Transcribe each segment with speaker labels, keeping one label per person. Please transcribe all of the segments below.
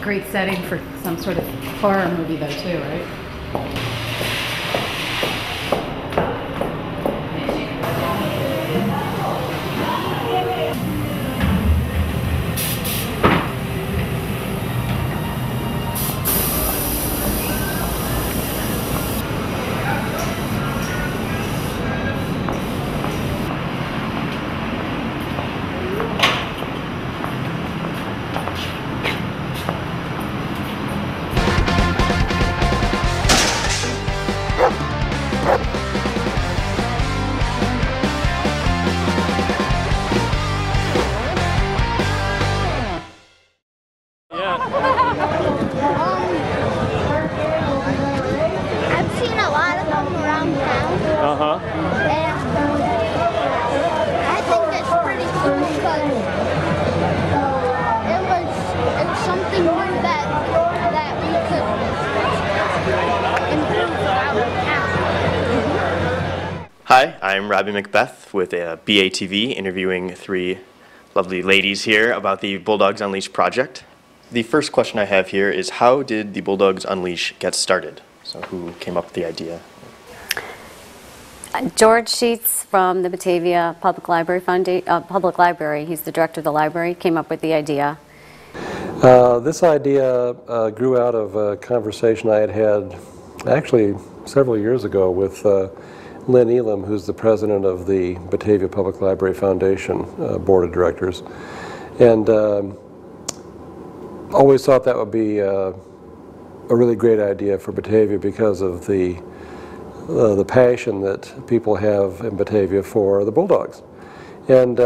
Speaker 1: great setting for some sort of horror movie though too, right?
Speaker 2: I've seen a lot of them around town. And I think it's pretty cool because it's something new that we could improve our town.
Speaker 3: Hi, I'm Robbie Macbeth with BATV, interviewing three lovely ladies here about the Bulldogs Unleashed project. The first question I have here is, how did the Bulldogs Unleash get started? So who came up with the idea?
Speaker 4: George Sheets from the Batavia Public Library, he's the director of the library, came up with the idea.
Speaker 5: This idea grew out of a conversation I had actually several years ago with Lynn Elam, who's the president of the Batavia Public Library Foundation Board of Directors. And always thought that would be a really great idea for Batavia because of the passion that people have in Batavia for the Bulldogs. And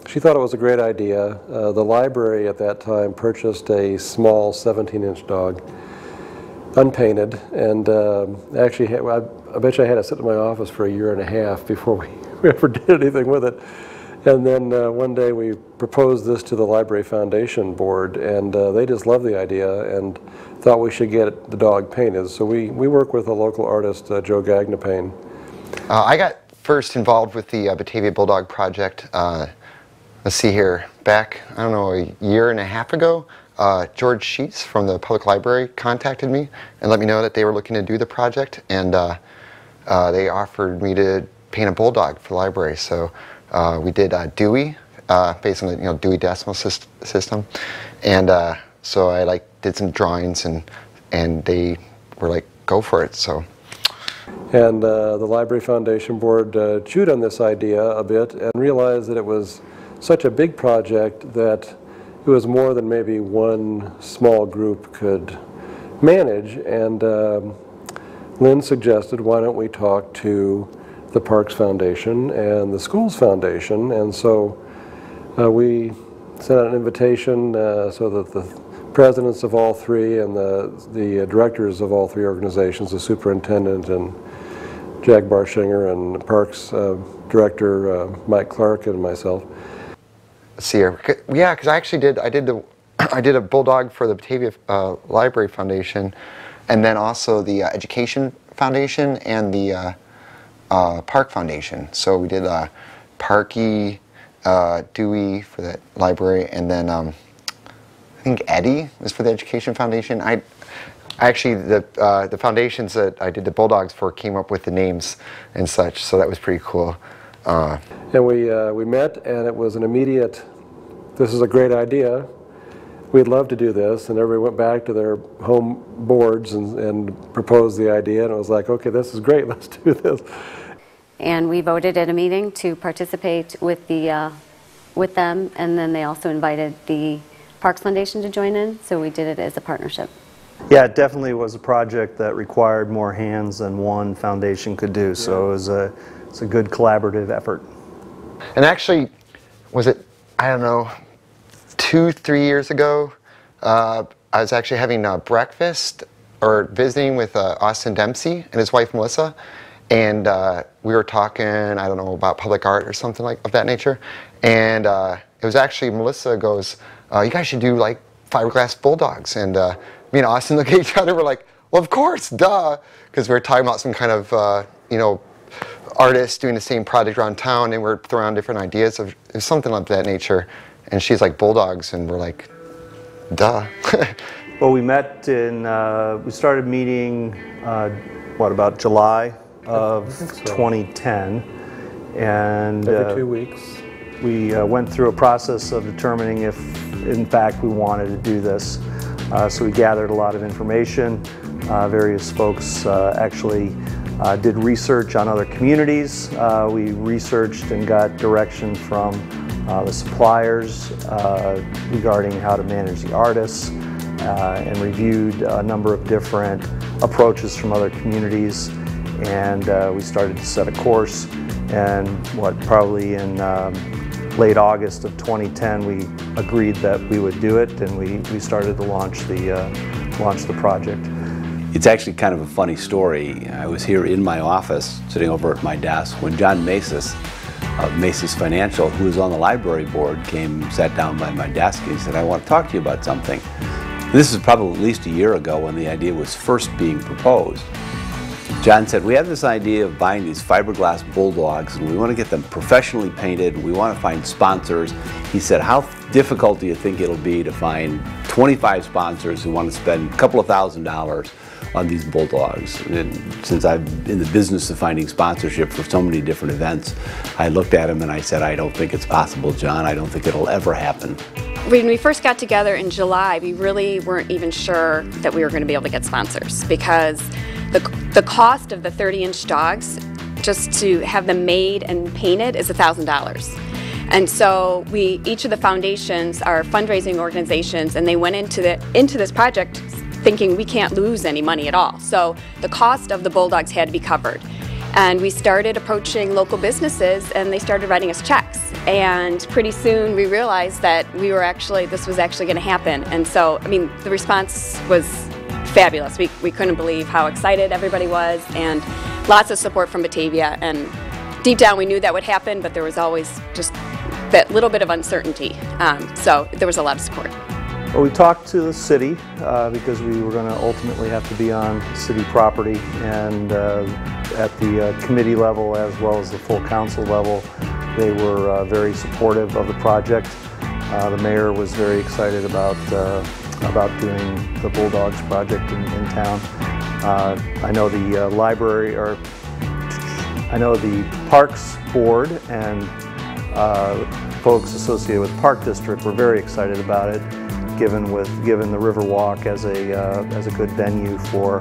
Speaker 5: she thought it was a great idea. The library at that time purchased a small 17-inch dog, unpainted, and actually I bet you I had it sit in my office for a year and a half before we ever did anything with it. And then one day we proposed this to the Library Foundation Board, and they just loved the idea and thought we should get the dog painted. So we work with a local artist, Joe Gagnapane.
Speaker 6: I got first involved with the Batavia Bulldog project, let's see here, back, I don't know, a year and a half ago. George Sheets from the Public Library contacted me and let me know that they were looking to do the project, and they offered me to paint a bulldog for the library. So we did Dewey, based on the Dewey Decimal System, and so I did some drawings, and they were like, go for it. So.
Speaker 5: And the Library Foundation Board chewed on this idea a bit and realized that it was such a big project that it was more than maybe one small group could manage. And Lynn suggested, why don't we talk to the Parks Foundation and the Schools Foundation? And so we sent out an invitation so that the presidents of all three and the directors of all three organizations, the superintendent and Jack Barshinger and Parks director Mike Clark and myself.
Speaker 6: Let's see here. Yeah, because I actually I did a bulldog for the Batavia Library Foundation, and then also the Education Foundation and the Park Foundation. So we did Parky, Dewey for the library, and then I think Eddie was for the Education Foundation. Actually, the foundations that I did the Bulldogs for came up with the names and such, so that was pretty cool.
Speaker 5: And we met, and it was an immediate, this is a great idea, we'd love to do this, and everybody went back to their home boards and proposed the idea, and it was like, okay, this is great, let's do this.
Speaker 4: And we voted at a meeting to participate with them, and then they also invited the Parks Foundation to join in, so we did it as a partnership.
Speaker 7: Yeah, it definitely was a project that required more hands than one foundation could do, so it's a good collaborative effort.
Speaker 6: And actually, was it, I don't know, 2-3 years ago, I was actually having breakfast or visiting with Austin Dempsey and his wife Melissa, and we were talking, I don't know, about public art or something of that nature, and it was actually, Melissa goes, you guys should do fiberglass bulldogs, and me and Austin look at each other, we're like, well, of course, duh, because we were talking about some kind of, artists doing the same project around town, and we're throwing different ideas of something of that nature. And she's like, Bulldogs, and we're like, Duh.
Speaker 7: Well, we met in, we started meeting, what, about July of 2010. And
Speaker 5: Every 2 weeks.
Speaker 7: we went through a process of determining if, in fact, we wanted to do this. So we gathered a lot of information. Various folks actually did research on other communities. We researched and got direction from the suppliers regarding how to manage the artists, and reviewed a number of different approaches from other communities. And we started to set a course. And probably in late August of 2010, we agreed that we would do it, and we started to launch the project.
Speaker 8: It's actually kind of a funny story. I was here in my office, sitting over at my desk, when John Masis of Masis Financial, who was on the library board, sat down by my desk, and he said, "I want to talk to you about something." This is probably at least a year ago when the idea was first being proposed. John said, "We have this idea of buying these fiberglass Bulldogs, and we want to get them professionally painted. We want to find sponsors." He said, "How difficult do you think it'll be to find 25 sponsors who want to spend a couple of $1,000s on these Bulldogs?" And since I'm in the business of finding sponsorship for so many different events, I looked at him and I said, "I don't think it's possible, John. I don't think it'll ever happen."
Speaker 9: When we first got together in July, we really weren't even sure that we were going to be able to get sponsors, because the cost of the 30-inch dogs, just to have them made and painted, is $1,000. And so each of the foundations are fundraising organizations, and they went into this project thinking we can't lose any money at all. So the cost of the Bulldogs had to be covered. And we started approaching local businesses, and they started writing us checks. And pretty soon we realized that this was actually going to happen. And so, I mean, the response was fabulous. We couldn't believe how excited everybody was, and lots of support from Batavia. And deep down we knew that would happen, but there was always just that little bit of uncertainty. So there was a lot of support.
Speaker 7: Well, we talked to the city because we were going to ultimately have to be on city property, and at the committee level as well as the full council level, they were very supportive of the project. The mayor was very excited about doing the Bulldogs project in town. I know the the Parks Board and folks associated with the Park District were very excited about it, given the Riverwalk as a good venue for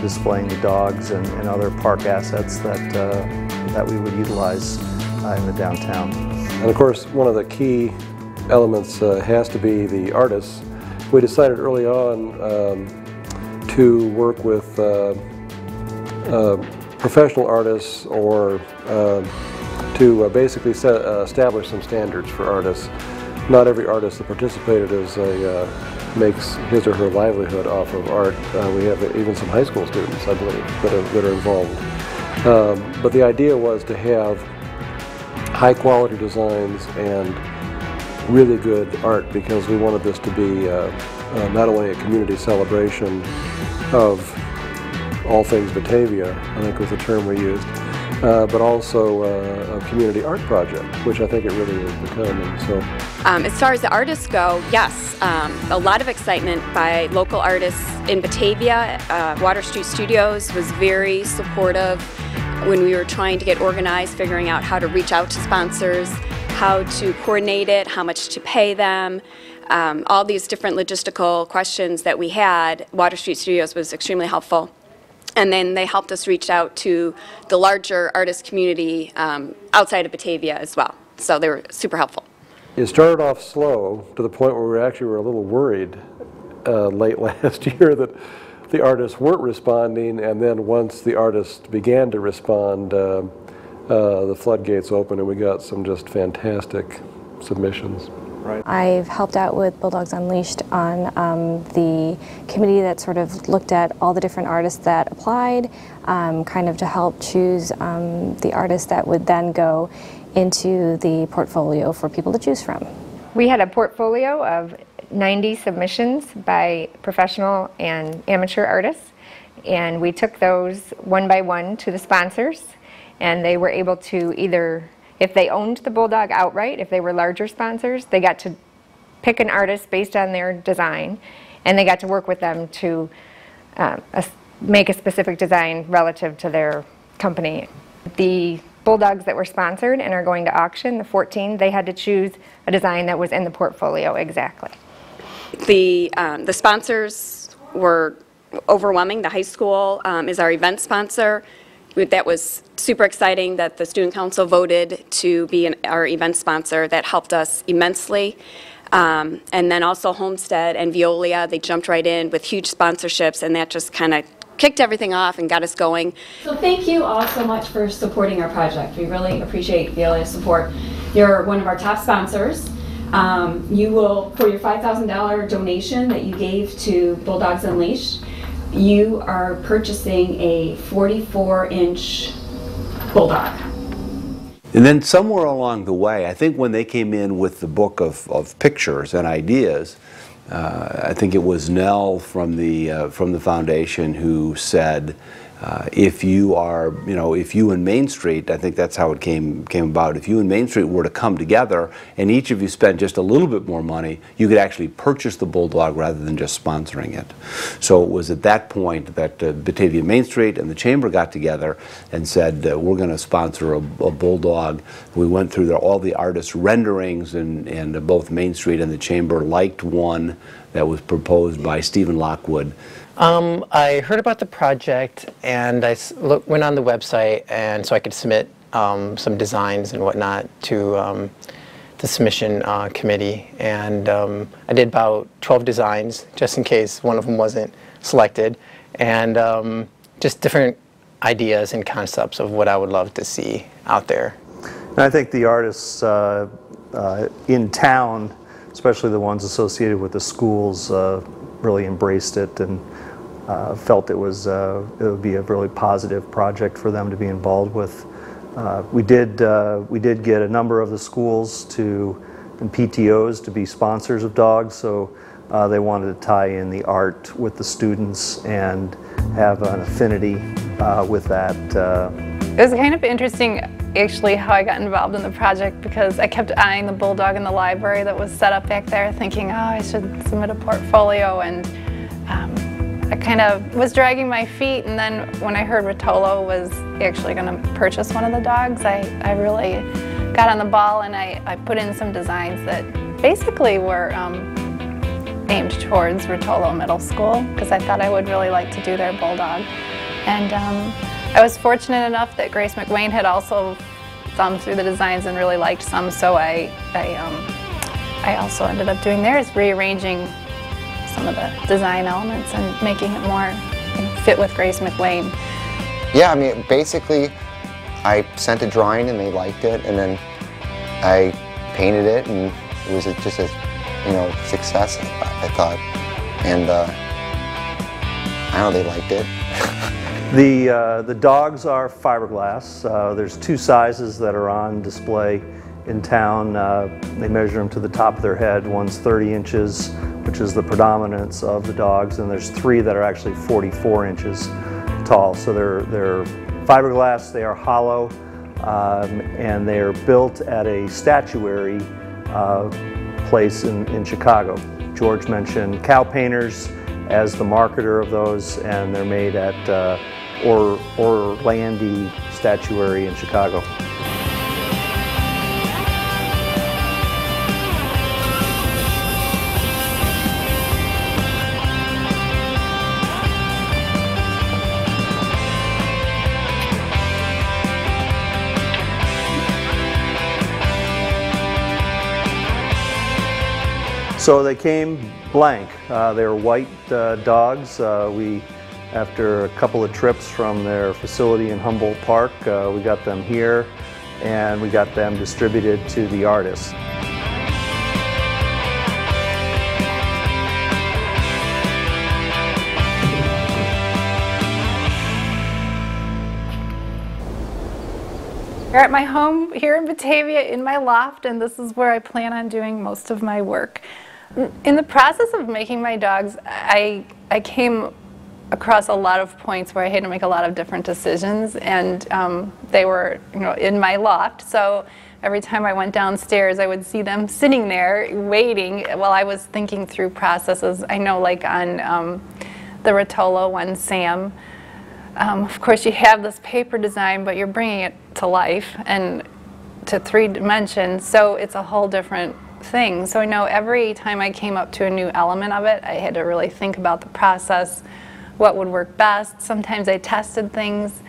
Speaker 7: displaying the dogs and other park assets that we would utilize in the downtown.
Speaker 5: And of course, one of the key elements has to be the artists. We decided early on to work with professional artists, or to basically establish some standards for artists. Not every artist that participated makes his or her livelihood off of art. We have even some high school students, I believe, that are involved. But the idea was to have high quality designs and really good art, because we wanted this to be not only a community celebration of all things Batavia, I think was the term we used, but also a community art project, which I think it really has become. And so,
Speaker 9: as far as the artists go, yes, a lot of excitement by local artists in Batavia. Water Street Studios was very supportive when we were trying to get organized, figuring out how to reach out to sponsors, how to coordinate it, how much to pay them, all these different logistical questions that we had. Water Street Studios was extremely helpful. And then they helped us reach out to the larger artist community outside of Batavia as well. So they were super helpful.
Speaker 5: it started off slow to the point where we actually were a little worried late last year that the artists weren't responding, and then once the artists began to respond, the floodgates opened and we got some just fantastic submissions.
Speaker 7: Right.
Speaker 10: I've helped out with Bulldogs Unleashed on the committee that sort of looked at all the different artists that applied, kind of to help choose the artists that would then go into the portfolio for people to choose from.
Speaker 11: We had a portfolio of 90 submissions by professional and amateur artists, and we took those one by one to the sponsors, and they were able to either, if they owned the Bulldog outright, if they were larger sponsors, they got to pick an artist based on their design, and they got to work with them to make a specific design relative to their company. The Bulldogs that were sponsored and are going to auction, the 14, they had to choose a design that was in the portfolio exactly.
Speaker 9: The sponsors were overwhelming. The high school is our event sponsor. That was super exciting that the student council voted to be our event sponsor. That helped us immensely. And then also Homestead and Veolia, they jumped right in with huge sponsorships, and that just kind of kicked everything off and got us going.
Speaker 12: So thank you all so much for supporting our project. We really appreciate Veolia's support. You're one of our top sponsors. You will, for your $5,000 donation that you gave to Bulldogs Unleashed, you are purchasing a 44-inch Bulldog.
Speaker 8: And then somewhere along the way, I think when they came in with the book of pictures and ideas, I think it was Nell from the foundation who said, if you are, if you and Main Street, I think that's how it came about, if you and Main Street were to come together and each of you spent just a little bit more money, you could actually purchase the Bulldog rather than just sponsoring it. So it was at that point that Batavia Main Street and the Chamber got together and said, we're going to sponsor a Bulldog. We went through all the artists' renderings, and both Main Street and the Chamber liked one that was proposed by Stephen Lockwood.
Speaker 13: I heard about the project, and I went on the website, and so I could submit some designs and whatnot to the submission committee. And I did about 12 designs, just in case one of them wasn't selected, and just different ideas and concepts of what I would love to see out there.
Speaker 7: And I think the artists in town, especially the ones associated with the schools, really embraced it and felt it would be a really positive project for them to be involved with. We did get a number of the schools and PTOs to be sponsors of dogs, so they wanted to tie in the art with the students and have an affinity with that.
Speaker 14: It was kind of interesting actually how I got involved in the project, because I kept eyeing the Bulldog in the library that was set up back there, thinking, oh, I should submit a portfolio, and I kind of was dragging my feet. And then when I heard Rotolo was actually going to purchase one of the dogs, I really got on the ball, and I put in some designs that basically were aimed towards Rotolo Middle School, because I thought I would really like to do their Bulldog. And I was fortunate enough that Grace McWayne had also thumbed through the designs and really liked some, so I also ended up doing theirs, rearranging some of the design elements and making it more fit with Grace McWayne.
Speaker 6: Yeah, I mean, basically, I sent a drawing and they liked it, and then I painted it, and it was just a success, I thought, and I don't know, they liked it.
Speaker 7: The dogs are fiberglass. There's two sizes that are on display in town. They measure them to the top of their head. One's 30 inches, which is the predominance of the dogs, and there's three that are actually 44 inches tall. So they're fiberglass, they are hollow, and they are built at a statuary place in Chicago. George mentioned Cow Painters as the marketer of those, and they're made at Orlandi Statuary in Chicago. So they came blank. They were white dogs. After a couple of trips from their facility in Humboldt Park, we got them here, and we got them distributed to the artists.
Speaker 14: We're at my home here in Batavia in my loft, and this is where I plan on doing most of my work. In the process of making my dogs, I came across a lot of points where I had to make a lot of different decisions, and they were in my loft. So every time I went downstairs, I would see them sitting there waiting while I was thinking through processes. I know, like on the Rotolo one, Sam, of course you have this paper design, but you're bringing it to life and to 3 dimensions, so it's a whole different thing. So I know every time I came up to a new element of it, I had to really think about the process, what would work best. Sometimes I tested things.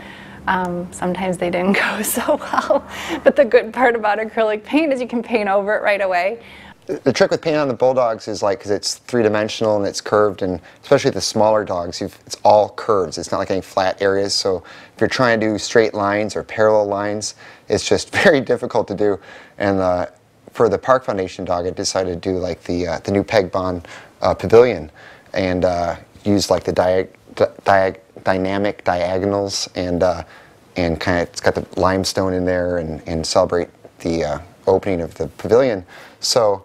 Speaker 14: Sometimes they didn't go so well. But the good part about acrylic paint is you can paint over it right away.
Speaker 6: The trick with painting on the Bulldogs is like, because it's 3-dimensional and it's curved, and especially the smaller dogs, it's all curves. It's not like any flat areas. So if you're trying to do straight lines or parallel lines, it's just very difficult to do. And for the Park Foundation dog, I decided to do like the new Peg Bond pavilion, and use like the dynamic diagonals, and kind of, it's got the limestone in there, and celebrate the opening of the pavilion. So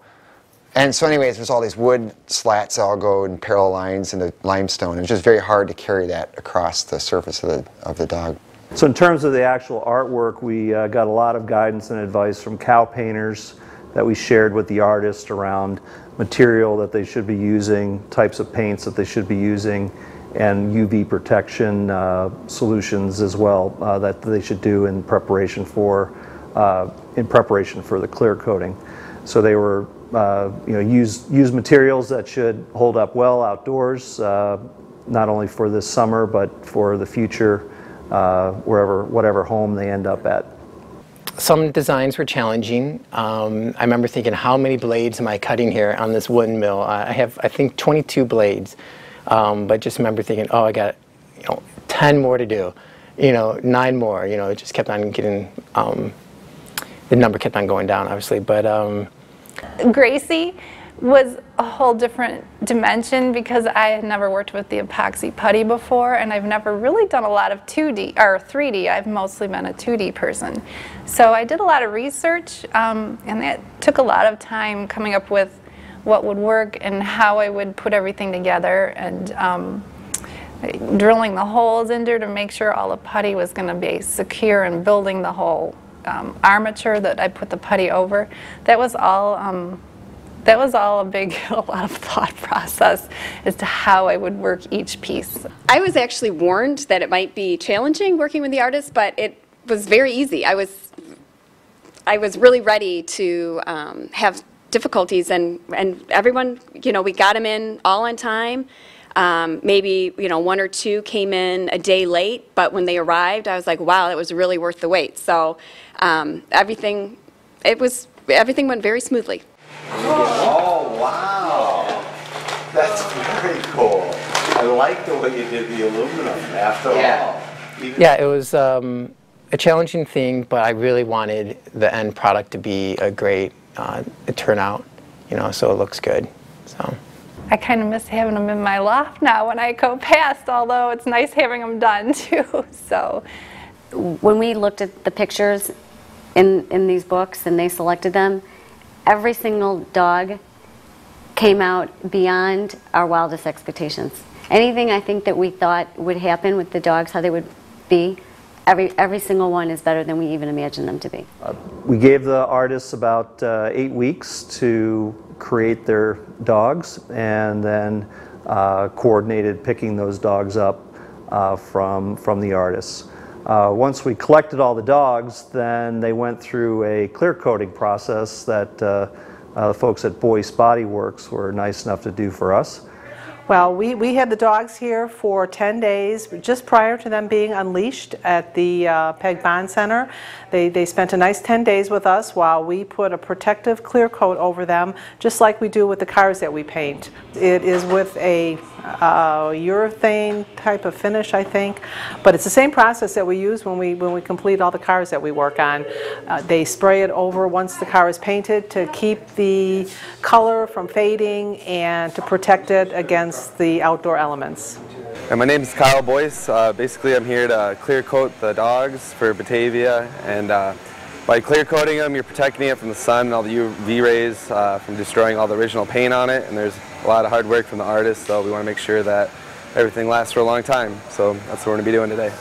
Speaker 6: anyways, there's all these wood slats that all go in parallel lines and the limestone, and it's just very hard to carry that across the surface of the dog.
Speaker 7: So in terms of the actual artwork, we got a lot of guidance and advice from cow painters that we shared with the artist around material that they should be using, types of paints that they should be using, and UV protection solutions as well that they should do in preparation for the clear coating. So they were use materials that should hold up well outdoors, not only for this summer but for the future, whatever home they end up at.
Speaker 13: Some designs were challenging. I remember thinking, how many blades am I cutting here on this wooden mill? I have, I think, 22 blades, but just remember thinking, oh, I got 10 more to do, 9 more. It just kept on getting, the number kept on going down, obviously. But
Speaker 14: Gracie was a whole different dimension because I had never worked with the epoxy putty before, and I've never really done a lot of 2D or 3D. I've mostly been a 2D person. So I did a lot of research, and it took a lot of time coming up with what would work and how I would put everything together, and drilling the holes in there to make sure all the putty was going to be secure, and building the whole armature that I put the putty over. That was all a lot of thought process as to how I would work each piece.
Speaker 9: I was actually warned that it might be challenging working with the artist, but it was very easy. I was really ready to have difficulties, and everyone, we got them in all on time. Maybe 1 or 2 came in a day late, but when they arrived, I was like, wow, that was really worth the wait. So everything went very smoothly.
Speaker 8: Oh, wow. That's very cool. I like the way you did the aluminum after all.
Speaker 13: Yeah, it was a challenging thing, but I really wanted the end product to be a great turnout, so it looks good. So
Speaker 14: I kind of miss having them in my loft now when I go past, although it's nice having them done too. So
Speaker 4: when we looked at the pictures in these books and they selected them, every single dog came out beyond our wildest expectations. Anything I think that we thought would happen with the dogs, how they would be, every single one is better than we even imagined them to be.
Speaker 7: We gave the artists about 8 weeks to create their dogs, and then coordinated picking those dogs up from the artists. Once we collected all the dogs, then they went through a clear coating process that the folks at Boyce Body Works were nice enough to do for us.
Speaker 15: Well, we had the dogs here for 10 days, just prior to them being unleashed at the Peg Bond Center. They spent a nice 10 days with us while we put a protective clear coat over them, just like we do with the cars that we paint. It is with a urethane type of finish, I think, but it's the same process that we use when we complete all the cars that we work on. They spray it over once the car is painted to keep the color from fading and to protect it against the outdoor elements.
Speaker 16: And my name is Kyle Boyce. Basically, I'm here to clear coat the dogs for Batavia, and by clear coating them, you're protecting it from the sun and all the UV rays from destroying all the original paint on it. And there's a lot of hard work from the artists, so we want to make sure that everything lasts for a long time. So that's what we're going to be doing today.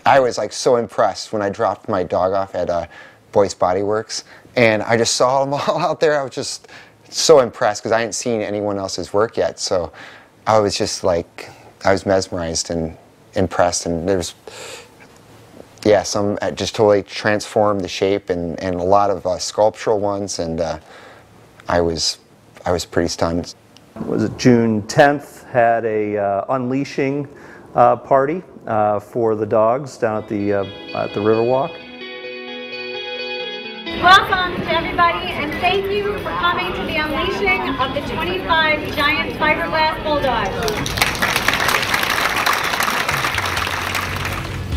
Speaker 6: I was like so impressed when I dropped my dog off at Boyce Body Works, and I just saw them all out there. I was just so impressed because I hadn't seen anyone else's work yet. So I was just like, I was mesmerized and impressed, and there's, yeah, some just totally transformed the shape, and a lot of sculptural ones, and I was pretty stunned.
Speaker 7: Was it June 10th? Had a unleashing party for the dogs down at the Riverwalk.
Speaker 17: Welcome to everybody, and thank you for coming to the unleashing of the 25 giant fiberglass bulldogs.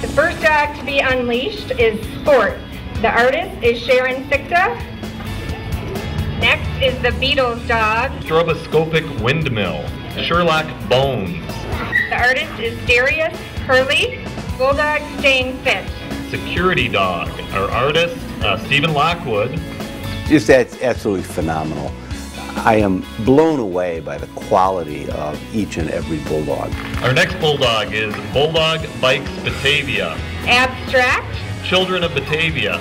Speaker 11: The first dog to be unleashed is Sport. The artist is Sharon Sikta. Next is the Beatles dog.
Speaker 18: Stroboscopic windmill. Sherlock Bones.
Speaker 11: The artist is Darius Hurley. Bulldog staying fit.
Speaker 18: Security dog. Our artist, Stephen Lockwood.
Speaker 8: Just absolutely phenomenal. I am blown away by the quality of each and every bulldog.
Speaker 18: Our next bulldog is Bulldog Bikes Batavia.
Speaker 11: Abstract.
Speaker 18: Children of Batavia.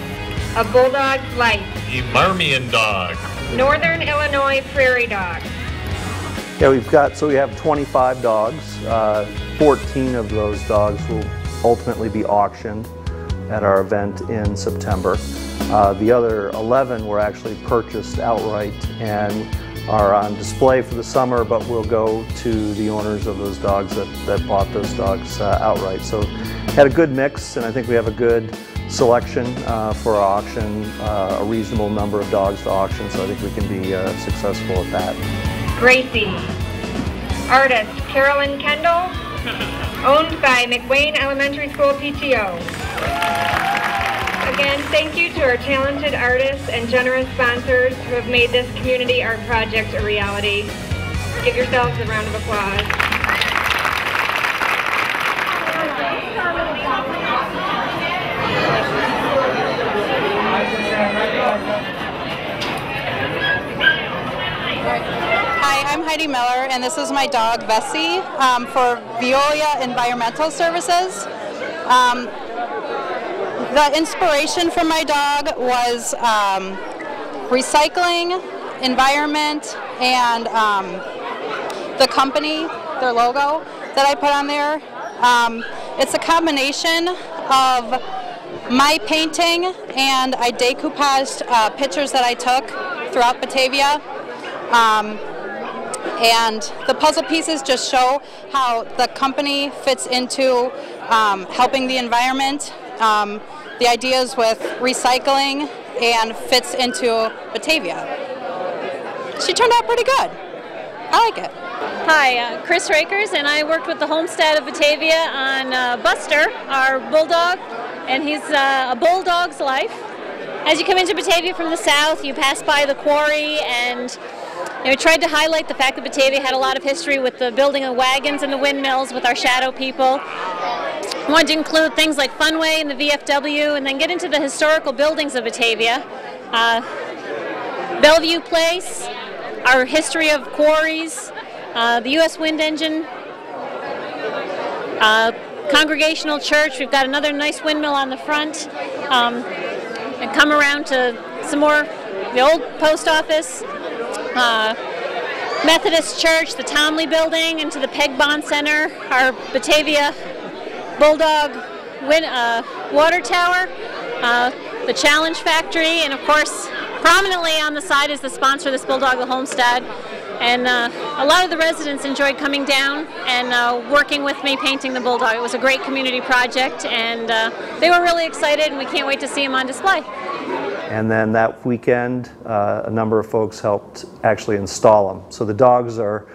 Speaker 11: A Bulldog's Life.
Speaker 18: A Marmian dog.
Speaker 11: Northern Illinois Prairie Dog.
Speaker 7: Yeah, we have 25 dogs. 14 of those dogs will ultimately be auctioned at our event in September. The other 11 were actually purchased outright and are on display for the summer, but will go to the owners of those dogs that bought those dogs outright. So had a good mix, and I think we have a good selection for our auction, a reasonable number of dogs to auction, so I think we can be successful at that.
Speaker 11: Gracie. Artist Carolyn Kendall. Owned by McWayne Elementary School PTO. Again, thank you to our talented artists and generous sponsors who have made this community art project a reality. Give yourselves a round of applause.
Speaker 19: Hi, I'm Heidi Miller, and this is my dog, Vessie, for Veolia Environmental Services. The inspiration for my dog was recycling, environment, and the company, their logo that I put on there. It's a combination of my painting, and I decoupaged pictures that I took throughout Batavia. And the puzzle pieces just show how the company fits into helping the environment. The ideas with recycling and fits into Batavia. She turned out pretty good. I like it.
Speaker 20: Hi, Chris Rakers, and I worked with the Homestead of Batavia on Buster, our bulldog, and he's a bulldog's life. As you come into Batavia from the south, you pass by the quarry, and we tried to highlight the fact that Batavia had a lot of history with the building of wagons and the windmills with our shadow people. I wanted to include things like Funway and the VFW, and then get into the historical buildings of Batavia. Bellevue Place, our history of quarries, the U.S. Wind Engine, Congregational Church. We've got another nice windmill on the front. And come around to some more, the old post office, Methodist Church, the Tomley Building, into the Peg Bond Center, our Batavia Bulldog water tower, the Challenge Factory, and of course, prominently on the side is the sponsor of this Bulldog, the Homestead. And a lot of the residents enjoyed coming down and working with me painting the Bulldog. It was a great community project, and they were really excited, and we can't wait to see them on display.
Speaker 7: And then that weekend, a number of folks helped actually install them. So the dogs are,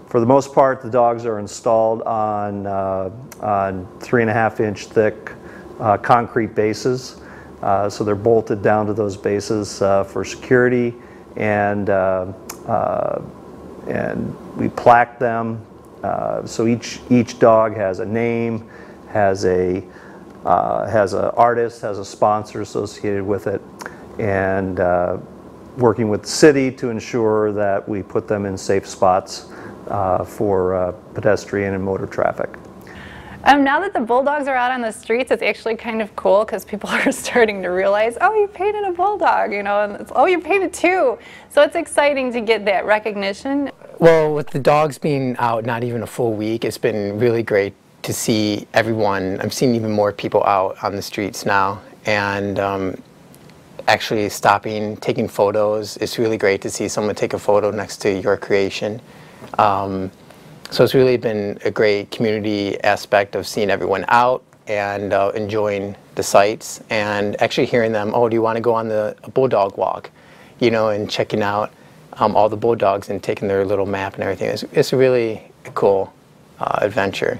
Speaker 7: for the most part, the dogs are installed on 3.5-inch thick concrete bases. So they're bolted down to those bases for security, and we plaque them. So each dog has a name, has an artist, has a sponsor associated with it, and working with the city to ensure that we put them in safe spots for pedestrian and motor traffic.
Speaker 14: Now that the Bulldogs are out on the streets, it's actually kind of cool because people are starting to realize, oh, you painted a Bulldog, you know, and it's, oh, you painted two. So it's exciting to get that recognition.
Speaker 13: Well, with the dogs being out not even a full week, it's been really great to see everyone. I'm seeing even more people out on the streets now, and actually stopping, taking photos. It's really great to see someone take a photo next to your creation. So it's really been a great community aspect of seeing everyone out and enjoying the sights, and actually hearing them, oh, do you want to go on the Bulldog walk, you know, and checking out all the Bulldogs and taking their little map and everything. It's a really cool adventure.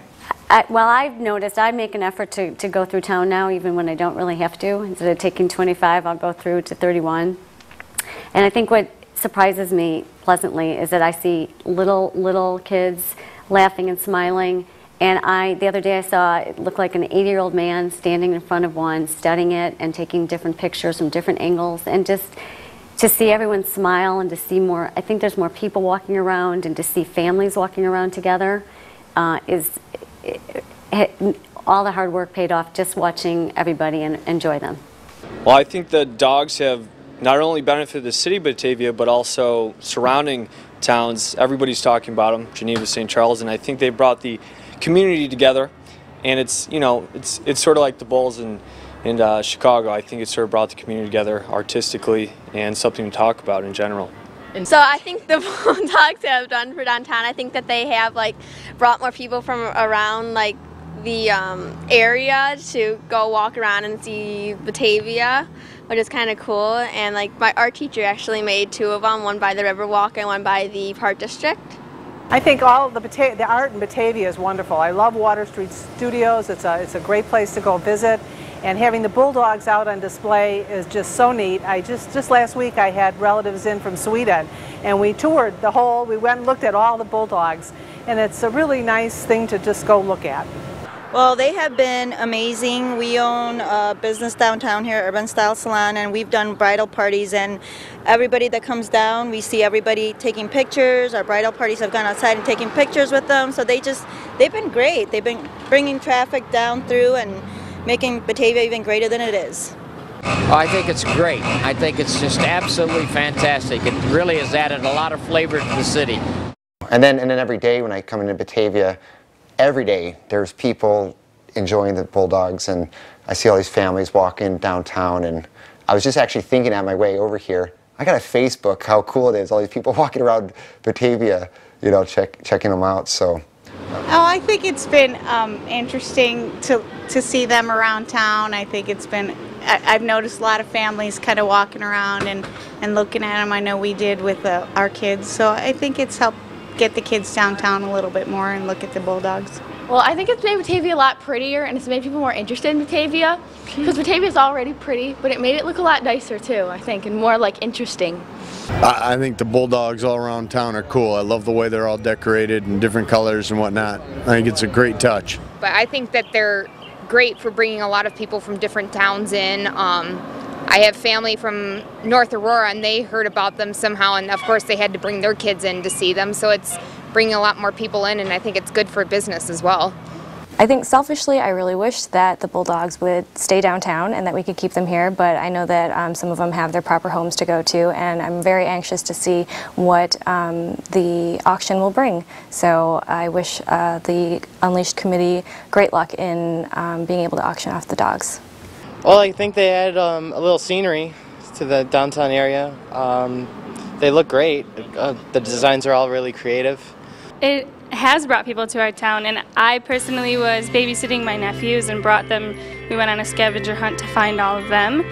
Speaker 4: Well, I've noticed I make an effort to go through town now, even when I don't really have to. Instead of taking 25, I'll go through to 31. And I think what surprises me pleasantly is that I see little kids laughing and smiling. And the other day I saw it looked like an 80-year-old man standing in front of one, studying it and taking different pictures from different angles, and just to see everyone smile and to see more. I think there's more people walking around, and to see families walking around together all the hard work paid off just watching everybody and enjoy them.
Speaker 21: Well, I think the dogs have not only benefited the city of Batavia, but also surrounding towns. Everybody's talking about them, Geneva, St. Charles, and I think they brought the community together. And it's, you know, it's sort of like the Bulls in Chicago. I think it sort of brought the community together artistically and something to talk about in general.
Speaker 22: So I think the Bulldogs have done for downtown. I think that they have brought more people from around the area to go walk around and see Batavia, which is kind of cool. And my art teacher actually made two of them, one by the Riverwalk and one by the Park District.
Speaker 15: I think all of the art in Batavia is wonderful. I love Water Street Studios. It's a great place to go visit. And having the Bulldogs out on display is just so neat. Just last week I had relatives in from Sweden, and we toured we went and looked at all the Bulldogs, and it's a really nice thing to just go look at.
Speaker 23: Well, they have been amazing. We own a business downtown here, Urban Style Salon, and we've done bridal parties, and everybody that comes down, we see everybody taking pictures. Our bridal parties have gone outside and taking pictures with them, so they've been great. They've been bringing traffic down through and making Batavia even greater than it is.
Speaker 24: I think it's great. I think it's just absolutely fantastic. It really has added a lot of flavor to the city.
Speaker 6: And then every day when I come into Batavia, every day there's people enjoying the Bulldogs, and I see all these families walking downtown, and I was just actually thinking on my way over here, I got a Facebook how cool it is, all these people walking around Batavia, you know, checking them out. So.
Speaker 25: Oh, I think it's been interesting to see them around town. I think it's been, I've noticed a lot of families kind of walking around and looking at them. I know we did with our kids, so I think it's helped get the kids downtown a little bit more and look at the Bulldogs.
Speaker 26: Well, I think it's made Batavia a lot prettier, and it's made people more interested in Batavia, because Batavia is already pretty, but it made it look a lot nicer too, I think, and more interesting.
Speaker 27: I think the Bulldogs all around town are cool. I love the way they're all decorated in different colors and whatnot. I think it's a great touch.
Speaker 28: But I think that they're great for bringing a lot of people from different towns in. I have family from North Aurora, and they heard about them somehow, and of course they had to bring their kids in to see them, so it's bringing a lot more people in, and I think it's good for business as well.
Speaker 10: I think selfishly I really wish that the Bulldogs would stay downtown and that we could keep them here, but I know that some of them have their proper homes to go to, and I'm very anxious to see what the auction will bring. So I wish the Unleashed Committee great luck in being able to auction off the dogs.
Speaker 29: Well, I think they added a little scenery to the downtown area. They look great. The designs are all really creative.
Speaker 30: It has brought people to our town, and I personally was babysitting my nephews and brought them. We went on a scavenger hunt to find all of them.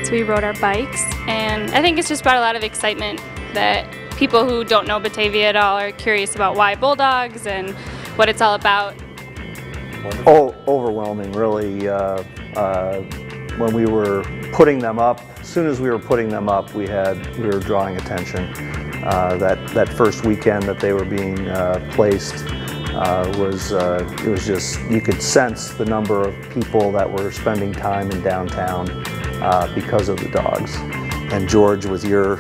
Speaker 30: So we rode our bikes, and I think it's just brought a lot of excitement that people who don't know Batavia at all are curious about why Bulldogs and what it's all about.
Speaker 7: Oh, overwhelming, really. When we were putting them up, as soon as we were putting them up, we were drawing attention. That first weekend that they were being placed it was just, you could sense the number of people that were spending time in downtown because of the dogs. And George, with your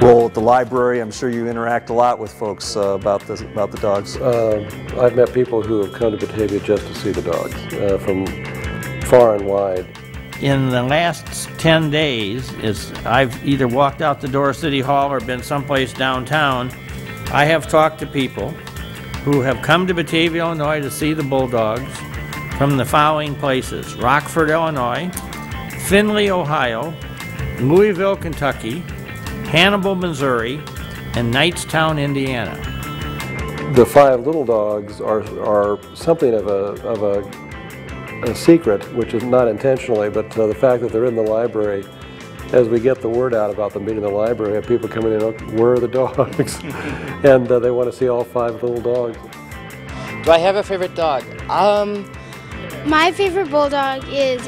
Speaker 7: role at the library. I'm sure you interact a lot with folks about the dogs.
Speaker 1: I've met people who have come to Batavia just to see the dogs from far and wide.
Speaker 2: In the last 10 days, I've either walked out the door of City Hall or been someplace downtown, I have talked to people who have come to Batavia, Illinois to see the Bulldogs from the following places: Rockford, Illinois, Findlay, Ohio, Louisville, Kentucky, Hannibal, Missouri, and Knightstown, Indiana.
Speaker 1: The 5 little dogs are something of a secret, which is not intentionally, but the fact that they're in the library, as we get the word out about them being in the library, we have people coming in, where are the dogs? And they want to see all 5 little dogs.
Speaker 29: Do I have a favorite dog?
Speaker 3: My favorite bulldog is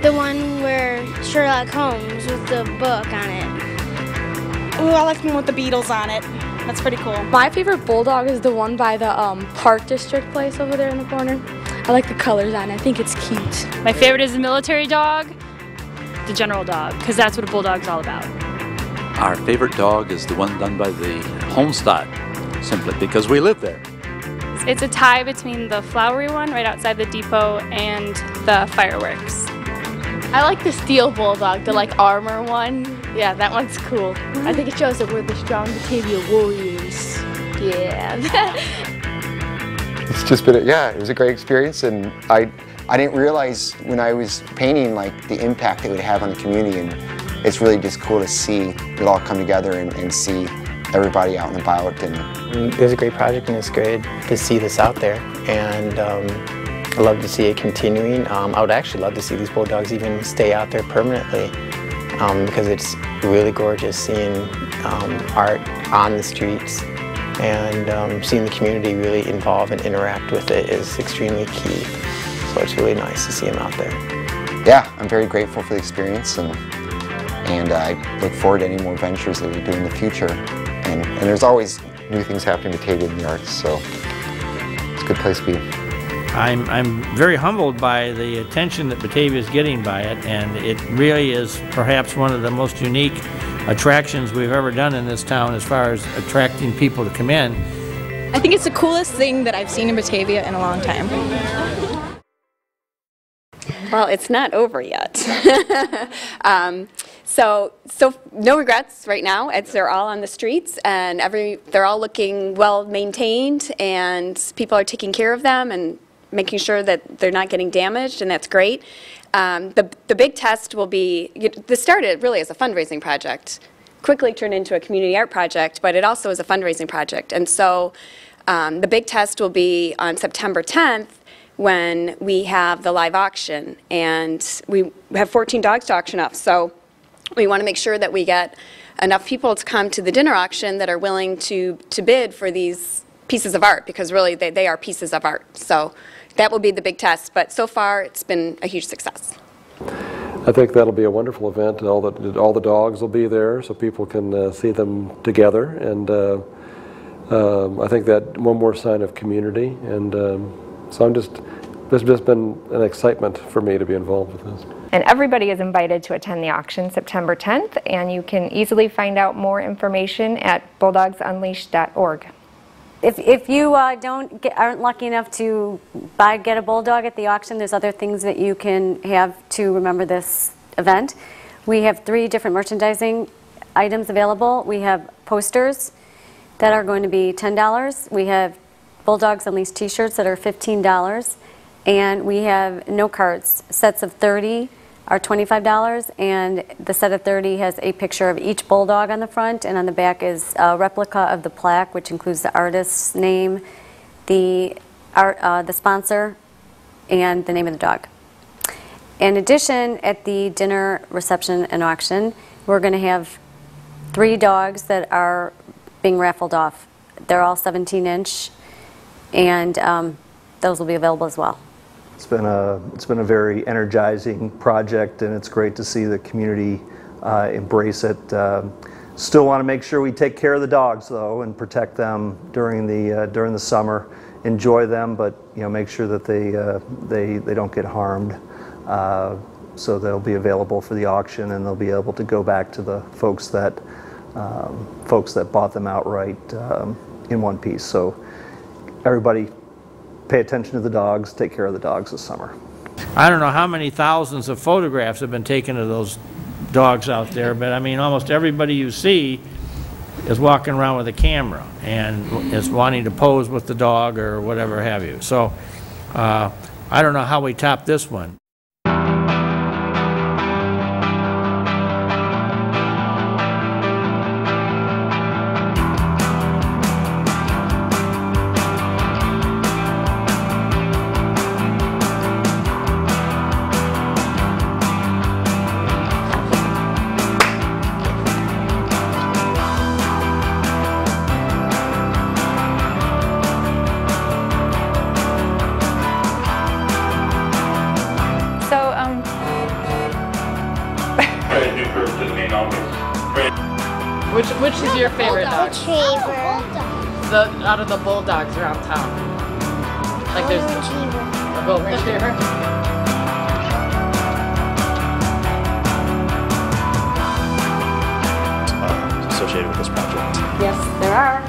Speaker 3: the one where Sherlock Holmes with the book on it.
Speaker 5: Oh, I like the one with the Beatles on it. That's pretty cool.
Speaker 26: My favorite bulldog is the one by the Park District place over there in the corner. I like the colors on it. I think it's cute.
Speaker 30: My favorite is the military dog, the general dog, because that's what a bulldog's all about.
Speaker 8: Our favorite dog is the one done by the Homestead, simply because we live there.
Speaker 30: It's a tie between the flowery one right outside the depot and the fireworks.
Speaker 26: I like the steel bulldog, the like armor one. Yeah, that one's cool. I think it shows that we're the strong Batavia warriors. Yeah.
Speaker 6: It's just been, yeah, it was a great experience, and I didn't realize when I was painting like the impact it would have on the community, and it's really just cool to see it all come together and see everybody out and about. And
Speaker 13: it was a great project, and it's great to see this out there, and I love to see it continuing. I would actually love to see these Bulldogs even stay out there permanently, because it's really gorgeous seeing art on the streets, and seeing the community really involve and interact with it is extremely key. So it's really nice to see them out there.
Speaker 6: Yeah, I'm very grateful for the experience, and I look forward to any more ventures that we do in the future. And there's always new things happening in Batavia in the arts, so it's a good place to be.
Speaker 2: I'm very humbled by the attention that Batavia is getting by it, and it really is perhaps one of the most unique attractions we've ever done in this town as far as attracting people to come in.
Speaker 5: I think it's the coolest thing that I've seen in Batavia in a long time.
Speaker 9: Well, it's not over yet. So no regrets right now. They're all on the streets, and they're all looking well maintained, and people are taking care of them and making sure that they're not getting damaged, and that's great. The big test will be, this started really as a fundraising project, quickly turned into a community art project, but it also is a fundraising project. And so the big test will be on September 10th, when we have the live auction, and we have 14 dogs to auction off. So we want to make sure that we get enough people to come to the dinner auction that are willing to bid for these pieces of art, because really they are pieces of art. So that will be the big test, but so far it's been a huge success.
Speaker 1: I think that'll be a wonderful event, and all the dogs will be there so people can see them together, and I think that one more sign of community, and so there's just been an excitement for me to be involved with this.
Speaker 11: And everybody is invited to attend the auction September 10th, and you can easily find out more information at bulldogsunleashed.org.
Speaker 4: If you aren't lucky enough to get a bulldog at the auction, there's other things that you can have to remember this event. We have 3 different merchandising items available. We have posters that are going to be $10. We have Bulldogs Unleashed t-shirts that are $15. And we have note cards. Sets of 30 are $25, and the set of 30 has a picture of each bulldog on the front, and on the back is a replica of the plaque, which includes the artist's name, the sponsor, and the name of the dog. In addition, at the dinner reception and auction, we're going to have 3 dogs that are being raffled off. They're all 17-inch, and those will be available as well.
Speaker 7: It's been a very energizing project, and it's great to see the community embrace it. Still want to make sure we take care of the dogs though, and protect them during the summer. Enjoy them, but make sure that they don't get harmed. So they'll be available for the auction, and they'll be able to go back to the folks that folks that bought them outright in one piece. So everybody pay attention to the dogs, take care of the dogs this summer.
Speaker 2: I don't know how many thousands of photographs have been taken of those dogs out there, but I mean, almost everybody you see is walking around with a camera and is wanting to pose with the dog or whatever have you. So I don't know how we top this one.
Speaker 12: Which is your favorite dog?
Speaker 3: Retriever.
Speaker 12: Out of the Bulldogs around town. Like there's a Golden Retriever.
Speaker 14: Associated with this project.
Speaker 4: Yes, there are.